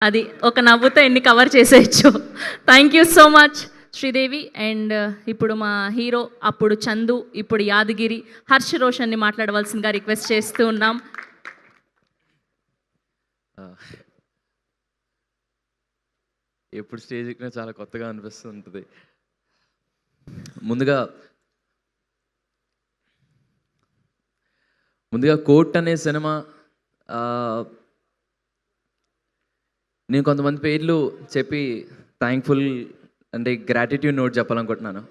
అది ఒక నవ్వుతో ఎన్ని కవర్ చేసేయచ్చు. Thank you so much Sridevi. And ఇప్పుడు మా హీరో అప్పుడు చందు, ఇప్పుడు యాదగిరి, హర్ష్ రోషన్ని మాట్లాడవలసిందిగా రిక్వెస్ట్ చేస్తూ ఉన్నాం. ఎప్పుడు స్టేజ్ ఎక్కినా చాలా కొత్తగా అనిపిస్తుంటుంది. ముందుగా కోర్ట్ అనే సినిమా నేను కొంతమంది పేర్లు చెప్పి థ్యాంక్ఫుల్ అంటే గ్రాటిట్యూడ్ నోట్ చెప్పాలనుకుంటున్నాను.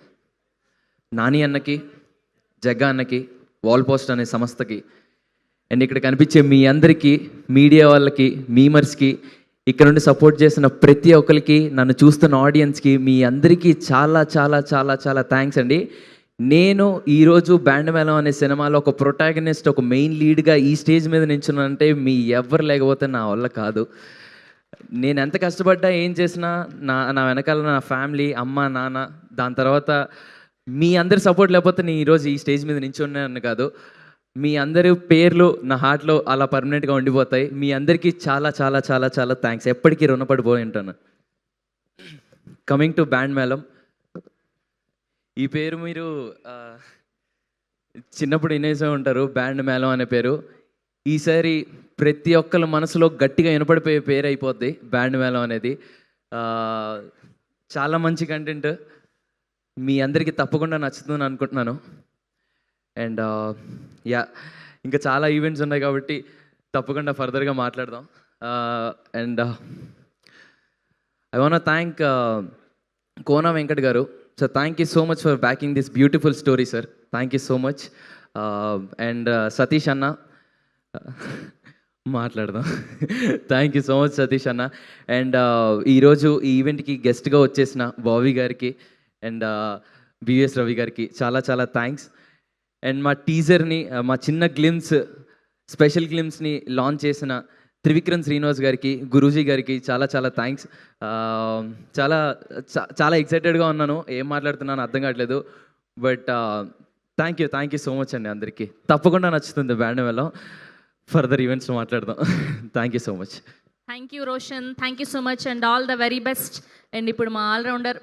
నాని అన్నకి, జగ్గా అన్నకి, వాల్ పోస్ట్ అనే సంస్థకి, అండ్ ఇక్కడ కనిపించే మీ అందరికీ, మీడియా వాళ్ళకి, మీమర్స్కి, ఇక్కడ నుండి సపోర్ట్ చేసిన ప్రతి ఒక్కరికి, నన్ను చూస్తున్న ఆడియన్స్కి, మీ అందరికీ చాలా చాలా చాలా చాలా థ్యాంక్స్ అండి. నేను ఈరోజు బ్యాండ్ మేళం అనే సినిమాలో ఒక ప్రొటాగనిస్ట్, ఒక మెయిన్ లీడ్గా ఈ స్టేజ్ మీద నించున్నానంటే మీ ఎవ్వరు లేకపోతే నా వల్ల కాదు. నేను ఎంత కష్టపడ్డా ఏం చేసినా నా వెనకాల నా ఫ్యామిలీ, అమ్మ నాన్న, దాని తర్వాత మీ అందరి సపోర్ట్ లేకపోతే నేను ఈరోజు ఈ స్టేజ్ మీద నించున్నాను కాదు. మీ అందరి పేర్లు నా హార్ట్లో అలా పర్మనెంట్గా ఉండిపోతాయి. మీ అందరికీ చాలా చాలా చాలా చాలా థ్యాంక్స్. ఎప్పటికీ రుణపడిపోయి ఉంటాను. కమింగ్ టు బ్యాండ్ మేళం, ఈ పేరు మీరు చిన్నప్పుడు వినేసే ఉంటారు, బ్యాండ్ మేళం అనే పేరు. ఈసారి ప్రతి ఒక్కరి మనసులో గట్టిగా వినపడిపోయే పేరు అయిపోద్ది బ్యాండ్ మేళం అనేది. చాలా మంచి కంటెంట్, మీ అందరికీ తప్పకుండా నచ్చుతుందని అనుకుంటున్నాను. అండ్ ఇంకా చాలా ఈవెంట్స్ ఉన్నాయి కాబట్టి తప్పకుండా ఫర్దర్గా మాట్లాడదాం. And I want thank Kona Venkat గారు. So thank you so much for backing this beautiful story sir. Thank you so much. And Satish అన్న మాట్లాడదాం. Thank you so much Satish అన్న. అండ్ ఈరోజు ఈ ఈవెంట్కి గెస్ట్గా వచ్చేసిన బావి గారికి అండ్ బివిఎస్ రవి గారికి చాలా చాలా థ్యాంక్స్. అండ్ మా టీజర్ని, మా చిన్న స్పెషల్ గ్లిమ్స్ని లాంచ్ చేసిన త్రివిక్రమ్ శ్రీనివాస్ గారికి, గురూజీ గారికి చాలా చాలా థ్యాంక్స్. చాలా చాలా ఎక్సైటెడ్గా ఉన్నాను, ఏం మాట్లాడుతున్నాను అర్థం కావట్లేదు. But thank you so much అండి అందరికీ. తప్పకుండా నచ్చుతుంది బ్యాండ్ మేళం. ఫర్దర్ ఈవెంట్స్ మాట్లాడదాం. Thank you so much. Thank you Roshan, thank you so much and all the very best. And ఇప్పుడు మా ఆల్రౌండర్